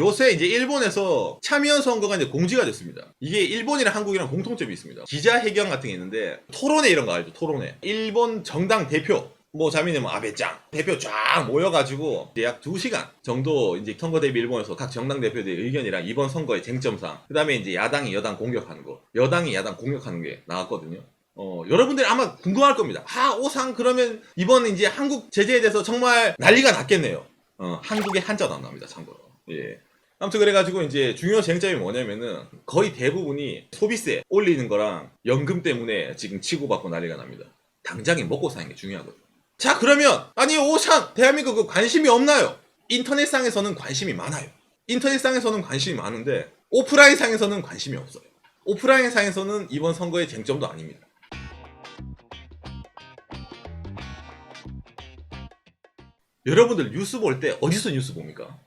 요새 이제 일본에서 참여 선거가 이제 공지가 됐습니다. 이게 일본이랑 한국이랑 공통점이 있습니다. 기자회견 같은 게 있는데 토론회 이런 거 알죠? 토론회. 일본 정당 대표 뭐 자민의 뭐 아베짱 대표 쫙 모여가지고 이제 약 2시간 정도 이제 선거 대비 일본에서 각 정당 대표들의 의견이랑 이번 선거의 쟁점상 그 다음에 이제 야당이 여당 공격하는 거 여당이 야당 공격하는 게 나왔거든요. 여러분들이 아마 궁금할 겁니다. 오상 그러면 이번 이제 한국 제재에 대해서 정말 난리가 났겠네요. 한국에 한자도 안 나옵니다, 참고로. 예. 아무튼 그래가지고 이제 중요 쟁점이 뭐냐면은 거의 대부분이 소비세 올리는 거랑 연금 때문에 지금 치고받고 난리가 납니다. 당장에 먹고 사는 게 중요하거든요. 자, 그러면 아니 오상 대한민국 관심이 없나요? 인터넷상에서는 관심이 많아요. 인터넷상에서는 관심이 많은데 오프라인상에서는 관심이 없어요. 오프라인상에서는 이번 선거의 쟁점도 아닙니다. 여러분들 뉴스 볼 때 어디서 뉴스 봅니까?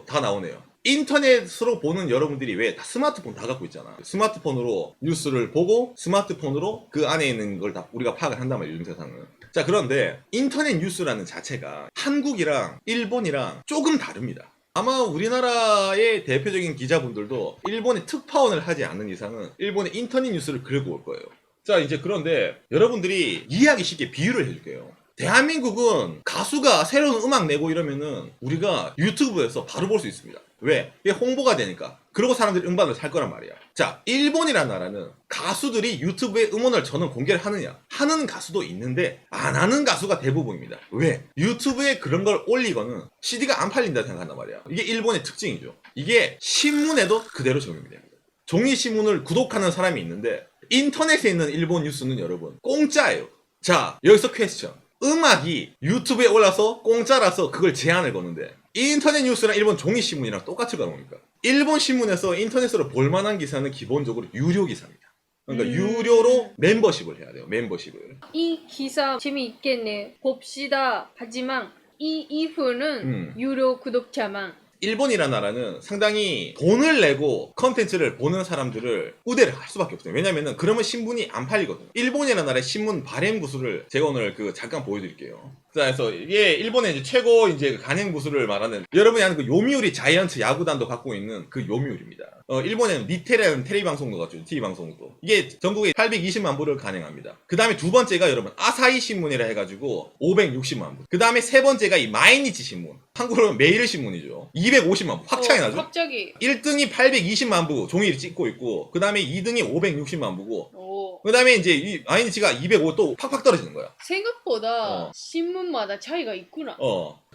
다 나오네요. 인터넷으로 보는 여러분들이 왜 다 스마트폰 다 갖고 있잖아. 스마트폰으로 뉴스를 보고 스마트폰으로 그 안에 있는 걸 다 우리가 파악을 한단 말이에요, 요즘 세상은. 자, 그런데 인터넷 뉴스라는 자체가 한국이랑 일본이랑 조금 다릅니다. 아마 우리나라의 대표적인 기자분들도 일본에 특파원을 하지 않는 이상은 일본의 인터넷 뉴스를 긁고 올 거예요. 자, 이제 그런데 여러분들이 이해하기 쉽게 비유를 해줄게요. 대한민국은 가수가 새로운 음악 내고 이러면은 우리가 유튜브에서 바로 볼 수 있습니다. 왜? 이게 홍보가 되니까. 그러고 사람들이 음반을 살 거란 말이야. 자, 일본이라는 나라는 가수들이 유튜브에 음원을 저는 공개를 하느냐? 하는 가수도 있는데 안 하는 가수가 대부분입니다. 왜? 유튜브에 그런 걸 올리고는 CD가 안 팔린다 생각한단 말이야. 이게 일본의 특징이죠. 이게 신문에도 그대로 적용이 됩니다. 종이신문을 구독하는 사람이 있는데 인터넷에 있는 일본 뉴스는 여러분 공짜예요. 자, 여기서 퀘스천. 음악이 유튜브에 올라서 공짜라서 그걸 제한을 거는데 인터넷 뉴스랑 일본 종이신문이랑 똑같이 가봅니까? 일본 신문에서 인터넷으로 볼만한 기사는 기본적으로 유료 기사입니다. 그러니까 유료로 멤버십을 해야 돼요. 멤버십을. 이 기사 재미있겠네. 봅시다. 하지만 이 이후는 유료 구독자만. 일본이라는 나라는 상당히 돈을 내고 컨텐츠를 보는 사람들을 우대를 할 수밖에 없어요. 왜냐면은 그러면 신문이 안 팔리거든요. 일본이라는 나라의 신문 발행 부수를 제가 오늘 잠깐 보여드릴게요. 자, 그래서 이게 일본의 이제 최고 이제 간행 부수를 말하는 여러분이 아는 그 요미우리 자이언츠 야구단도 갖고 있는 그 요미우리입니다. 일본에는 니테라는 테레비 방송도 갖죠. TV 방송도. 이게 전국에 820만 부를 간행합니다. 그 다음에 두 번째가 여러분 아사히 신문이라 해가지고 560만 부. 그 다음에 세 번째가 이 마이니치 신문. 한국으로는 매일 신문이죠. 250만 부. 확 차이 나죠? 갑자기. 1등이 820만 부 종이를 찍고 있고 그 다음에 2등이 560만 부고 오. 그 다음에 이제 이 마이니치가 205 또 팍팍 떨어지는 거야. 생각보다 신문마다 차이가 있구나.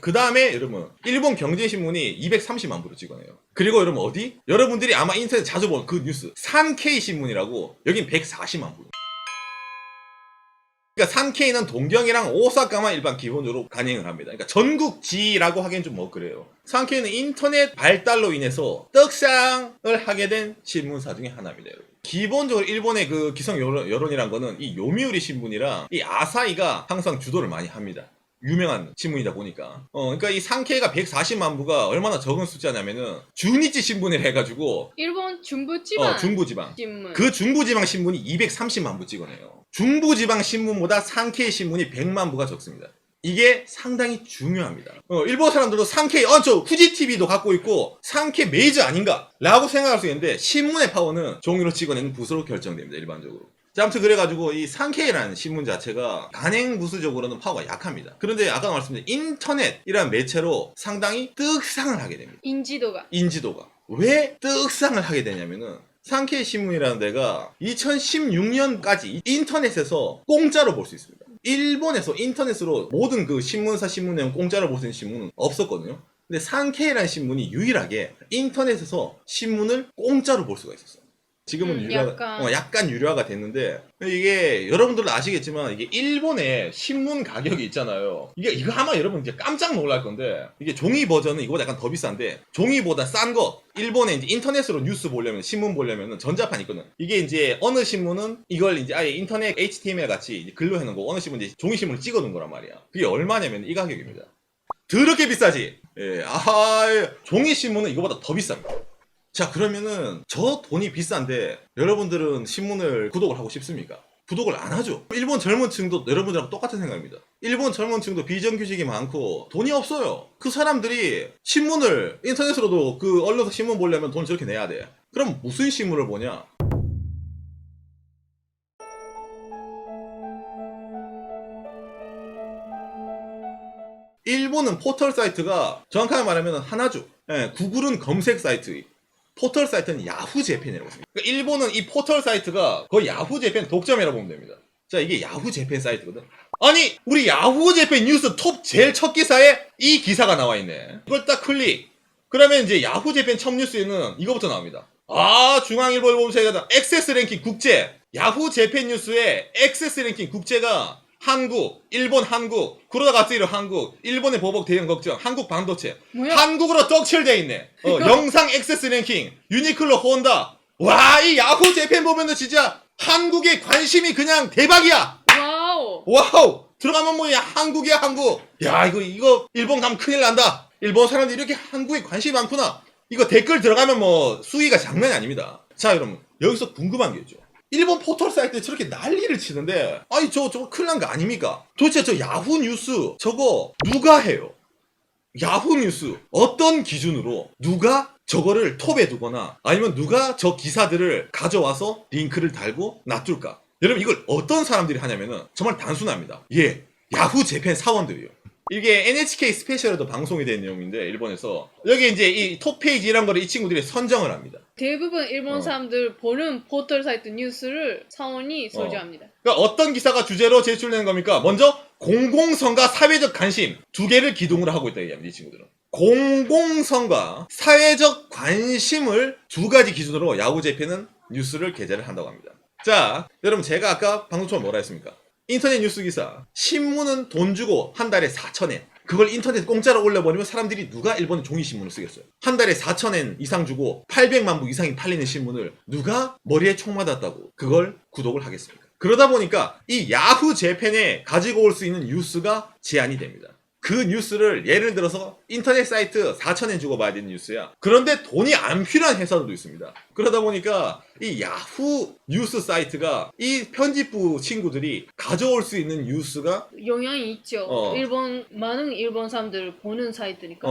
그 다음에 여러분 일본 경제신문이 230만 부를 찍어내요. 그리고 여러분 어디? 여러분들이 아마 인터넷 자주 보는 그 뉴스 산케이 신문이라고 여긴 140만 부. 그러니까 산케이는 동경이랑 오사카만 일반 기본적으로 간행을 합니다. 그러니까 전국지라고 하기엔 좀 뭐 그래요. 산케이는 인터넷 발달로 인해서 떡상을 하게 된 신문사 중에 하나입니다. 여러분. 기본적으로 일본의 그 기성 여론이란 거는 이 요미우리 신문이랑 이 아사히가 항상 주도를 많이 합니다. 유명한 신문이다 보니까. 그러니까 이 산케이가 140만 부가 얼마나 적은 숫자냐면은 주니치 신문이라 해가지고 일본 중부지방 중부지방 신문. 그 중부지방 신문이 230만 부 찍어내요. 중부지방 신문보다 산케이 신문이 100만 부가 적습니다. 이게 상당히 중요합니다. 일본 사람들도 산케이, 저 후지TV도 갖고 있고 산케이 메이저 아닌가? 라고 생각할 수 있는데 신문의 파워는 종이로 찍어내는 부수로 결정됩니다. 일반적으로. 자, 아무튼 그래가지고 이 산케이라는 신문 자체가 간행 부수적으로는 파워가 약합니다. 그런데 아까 말씀드린 인터넷이라는 매체로 상당히 떡상을 하게 됩니다. 인지도가. 왜 떡상을 하게 되냐면은 산케이 신문이라는 데가 2016년까지 인터넷에서 공짜로 볼 수 있습니다. 일본에서 인터넷으로 모든 그 신문사 신문 내용 공짜로 볼 수 있는 신문은 없었거든요. 근데 산케이라는 신문이 유일하게 인터넷에서 신문을 공짜로 볼 수가 있었어요. 지금은 약간 유료화가 됐는데 이게 여러분들도 아시겠지만 이게 일본의 신문 가격이 있잖아요. 이거 아마 여러분 이제 깜짝 놀랄 건데 이게 종이 버전은 이거보다 약간 더 비싼데 종이보다 싼 거 일본에 이제 인터넷으로 뉴스 보려면 신문 보려면 전자판 있거든. 이게 이제 어느 신문은 이걸 이제 아예 인터넷 HTML 같이 이제 글로 해놓은 거 어느 신문은 이제 종이 신문을 찍어놓은 거란 말이야. 그게 얼마냐면 이 가격입니다. 더럽게 비싸지. 예, 종이 신문은 이거보다 더 비쌉니다. 자, 그러면은 저 돈이 비싼데 여러분들은 신문을 구독을 하고 싶습니까? 구독을 안 하죠. 일본 젊은 층도 여러분들하고 똑같은 생각입니다. 일본 젊은 층도 비정규직이 많고 돈이 없어요. 그 사람들이 신문을 인터넷으로도 그 언론사 신문 보려면 돈 저렇게 내야 돼. 그럼 무슨 신문을 보냐? 일본은 포털 사이트가 정확하게 말하면 하나죠. 예, 구글은 검색 사이트, 포털 사이트는 야후 재팬이라고 했습니다. 그러니까 일본은 이 포털 사이트가 거의 야후 재팬 독점이라고 보면 됩니다. 자, 이게 야후 재팬 사이트거든. 아니, 우리 야후 재팬 뉴스 톱 제일 첫 기사에 이 기사가 나와 있네. 이걸 딱 클릭. 그러면 이제 야후 재팬 첫 뉴스에는 이거부터 나옵니다. 아, 중앙일보를 보면 제가 액세스 랭킹 국제. 야후 재팬 뉴스의 액세스 랭킹 국제가 한국, 일본 한국, 그러다가 쓰이는 한국, 일본의 보복 대응 걱정, 한국 반도체. 뭐야? 한국으로 떡칠돼 있네. 영상 액세스 랭킹, 유니클로, 혼다. 와, 이 야후 재팬 보면은 진짜 한국의 관심이 그냥 대박이야. 와우. 와우. 들어가면 뭐야, 한국이야, 한국. 야, 이거 일본 가면 큰일 난다. 일본 사람들이 이렇게 한국에 관심이 많구나. 이거 댓글 들어가면 뭐 수위가 장난이 아닙니다. 자, 여러분, 여기서 궁금한 게 있죠. 일본 포털 사이트에 저렇게 난리를 치는데, 아니, 저거 큰일 난 거 아닙니까? 도대체 저 야후 뉴스, 저거 누가 해요? 야후 뉴스, 어떤 기준으로 누가 저거를 톱에 두거나, 아니면 누가 저 기사들을 가져와서 링크를 달고 놔둘까? 여러분, 이걸 어떤 사람들이 하냐면은, 정말 단순합니다. 예, 야후 재팬 사원들이요. 이게 NHK 스페셜에도 방송이 된 내용인데, 일본에서. 여기 이제 이 톱페이지 이런 거를 이 친구들이 선정을 합니다. 대부분 일본 사람들 보는 포털 사이트 뉴스를 사원이 소지합니다. 그러니까 어떤 기사가 주제로 제출되는 겁니까? 먼저 공공성과 사회적 관심 두 개를 기둥으로 하고 있다 얘기합니다. 이 친구들은. 공공성과 사회적 관심을 두 가지 기준으로 야후 재팬은 뉴스를 게재를 한다고 합니다. 자, 여러분, 제가 아까 방송 처음 뭐라 했습니까? 인터넷 뉴스 기사, 신문은 돈 주고 한 달에 4,000엔. 그걸 인터넷 공짜로 올려버리면 사람들이 누가 일본의 종이신문을 쓰겠어요? 한 달에 4,000엔 이상 주고 800만 부 이상이 팔리는 신문을 누가 머리에 총 맞았다고 그걸 구독을 하겠습니까? 그러다 보니까 이 야후 재팬에 가지고 올 수 있는 뉴스가 제한이 됩니다. 그 뉴스를 예를 들어서 인터넷 사이트 4,000엔 주고 봐야 되는 뉴스야. 그런데 돈이 안 필요한 회사들도 있습니다. 그러다 보니까 이 야후 뉴스 사이트가 이 편집부 친구들이 가져올 수 있는 뉴스가 영향이 있죠. 많은 일본 사람들 보는 사이트니까.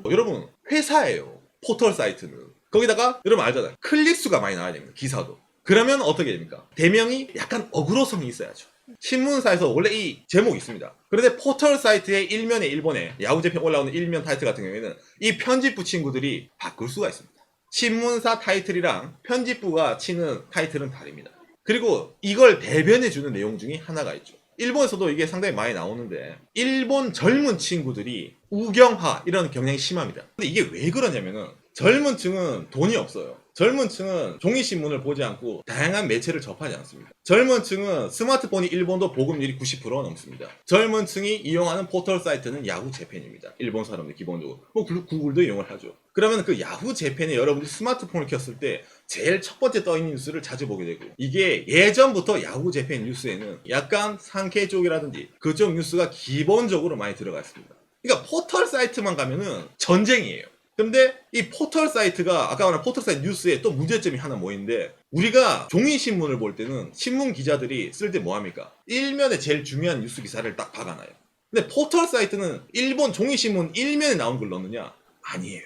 여러분, 회사예요. 포털 사이트는. 거기다가 여러분 알잖아요. 클릭수가 많이 나와야 됩니다. 기사도. 그러면 어떻게 됩니까? 대명이 약간 어그로성이 있어야죠. 신문사에서 원래 이 제목이 있습니다. 그런데 포털 사이트의 일면에 일본에 야후 재팬 올라오는 일면 타이틀 같은 경우에는 이 편집부 친구들이 바꿀 수가 있습니다. 신문사 타이틀이랑 편집부가 치는 타이틀은 다릅니다. 그리고 이걸 대변해주는 내용 중에 하나가 있죠. 일본에서도 이게 상당히 많이 나오는데, 일본 젊은 친구들이 우경화 이런 경향이 심합니다. 근데 이게 왜 그러냐면은 젊은 층은 돈이 없어요. 젊은 층은 종이신문을 보지 않고 다양한 매체를 접하지 않습니다. 젊은 층은 스마트폰이 일본도 보급률이 90%가 넘습니다. 젊은 층이 이용하는 포털 사이트는 야후 재팬입니다. 일본 사람들 기본적으로. 뭐 구글도 이용을 하죠. 그러면 그 야후 재팬에 여러분들이 스마트폰을 켰을 때 제일 첫 번째 떠있는 뉴스를 자주 보게 되고, 이게 예전부터 야후 재팬 뉴스에는 약간 상케 쪽이라든지 그쪽 뉴스가 기본적으로 많이 들어가 있습니다. 그러니까 포털 사이트만 가면은 전쟁이에요. 근데 이 포털 사이트가 아까 말한 포털 사이트 뉴스에 또 문제점이 하나 뭐인데, 우리가 종이신문을 볼 때는 신문 기자들이 쓸 때 뭐합니까? 일면에 제일 중요한 뉴스 기사를 딱 박아놔요. 근데 포털 사이트는 일본 종이신문 일면에 나온 걸 넣느냐? 아니에요.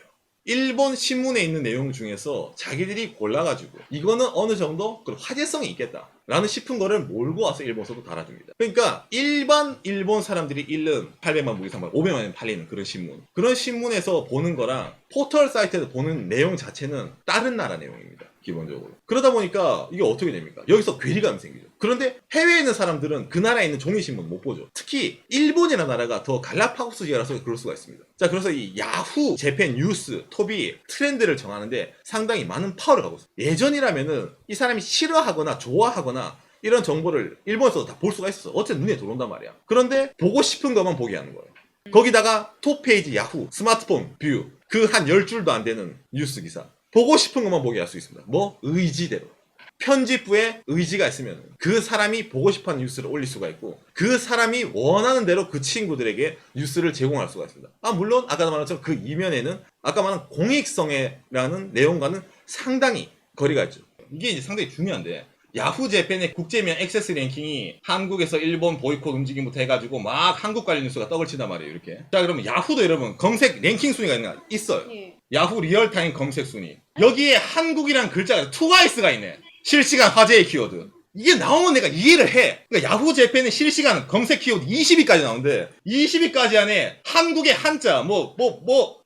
일본 신문에 있는 내용 중에서 자기들이 골라가지고 이거는 어느 정도 화제성이 있겠다 라는 싶은 거를 몰고 와서 일본서도 달아줍니다. 그러니까 일반 일본 사람들이 읽는 800만 부 이상 500만 원 팔리는 그런 신문, 그런 신문에서 보는 거랑 포털 사이트에서 보는 내용 자체는 다른 나라 내용입니다. 기본적으로. 그러다 보니까 이게 어떻게 됩니까? 여기서 괴리감이 생기죠. 그런데 해외에 있는 사람들은 그 나라에 있는 종이신문 못 보죠. 특히 일본이라는 나라가 더 갈라파고스지라서 그럴 수가 있습니다. 자, 그래서 이 야후 재팬 뉴스 톱이 트렌드를 정하는데 상당히 많은 파워를 갖고 있어요. 예전이라면은 이 사람이 싫어하거나 좋아하거나 이런 정보를 일본에서도 다 볼 수가 있어. 어쨌든 눈에 들어온단 말이야. 그런데 보고 싶은 것만 보게 하는 거예요. 거기다가 톱페이지 야후 스마트폰 뷰 그 한 10줄도 안 되는 뉴스 기사 보고 싶은 것만 보게 할 수 있습니다. 뭐 의지대로. 편집부에 의지가 있으면 그 사람이 보고 싶어하는 뉴스를 올릴 수가 있고, 그 사람이 원하는 대로 그 친구들에게 뉴스를 제공할 수가 있습니다. 물론 아까 말한 것처럼 그 이면에는 아까 말한 공익성이라는 내용과는 상당히 거리가 있죠. 이게 이제 상당히 중요한데, 야후 재팬의 국제면 액세스 랭킹이 한국에서 일본 보이콧 움직임부터 해가지고 막 한국 관련 뉴스가 떡을 친단 말이에요. 이렇게. 자, 그러면 야후도 여러분 검색 랭킹 순위가 있어요. 예. 야후 리얼타임 검색 순위. 여기에 한국이란 글자가 트와이스가 있네. 실시간 화제의 키워드. 이게 나오면 내가 이해를 해. 그러니까 야후 재팬의 실시간 검색 키워드 20위까지 나오는데 20위까지 안에 한국의 한자 보봉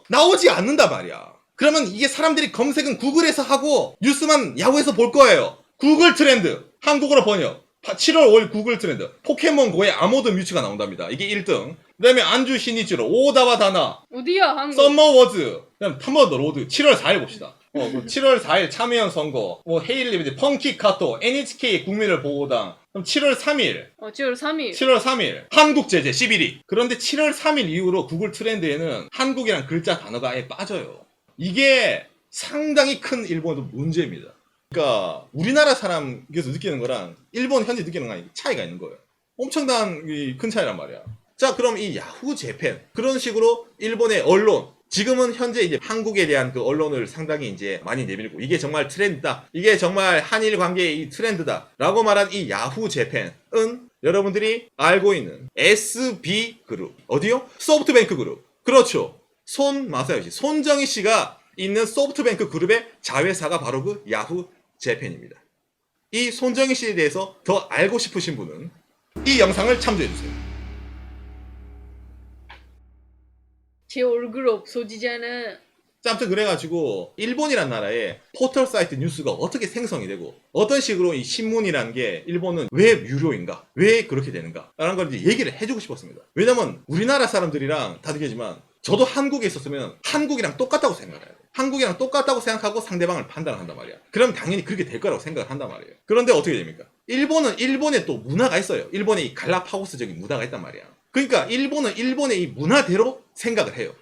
나오지 않는단 말이야. 그러면 이게 사람들이 검색은 구글에서 하고 뉴스만 야후에서 볼 거예요. 구글 트렌드 한국어로 번역 7월 5일 구글 트렌드 포켓몬고의 아모드 뮤츠가 나온답니다. 이게 1등. 그 다음에 안주 시니치로 오다와 다나 어디야 한국? 썸머 워즈 그다음 텀버더 로드 7월 4일 봅시다. 7월 4일 참여연 선거 헤일리 펑키 카토 NHK 국민을 보호당 그럼 7월 3일 7월 3일. 7월 3일 한국 제재 11위. 그런데 7월 3일 이후로 구글 트렌드에는 한국이란 글자 단어가 아예 빠져요. 이게 상당히 큰 일본의 문제입니다. 그러니까 우리나라 사람께서 느끼는 거랑 일본 현지 느끼는 거랑 차이가 있는 거예요. 엄청난 큰 차이란 말이야. 자, 그럼 이 야후 재팬 그런 식으로 일본의 언론 지금은 현재 이제 한국에 대한 그 언론을 상당히 이제 많이 내밀고 이게 정말 트렌드다. 이게 정말 한일 관계의 이 트렌드다라고 말한 이 야후 재팬은 여러분들이 알고 있는 SB 그룹 어디요? 소프트뱅크 그룹. 그렇죠. 마사요시 손정희 씨가 있는 소프트뱅크 그룹의 자회사가 바로 그 야후 재팬입니다. 이 손정희 씨에 대해서 더 알고 싶으신 분은 이 영상을 참조해주세요. 제 얼굴 없어지잖아. 아무튼 그래가지고 일본이란 나라에 포털 사이트 뉴스가 어떻게 생성이 되고 어떤 식으로 이 신문이란 게 일본은 왜 유료인가 왜 그렇게 되는가 라는 걸 이제 얘기를 해주고 싶었습니다. 왜냐면 우리나라 사람들이랑 다 느끼지만 저도 한국에 있었으면 한국이랑 똑같다고 생각해요. 한국이랑 똑같다고 생각하고 상대방을 판단을 한단 말이야. 그럼 당연히 그렇게 될 거라고 생각을 한단 말이에요. 그런데 어떻게 됩니까? 일본은 일본에 또 문화가 있어요. 일본의 이 갈라파고스적인 문화가 있단 말이야. 그러니까 일본은 일본의 이 문화대로 생각을 해요.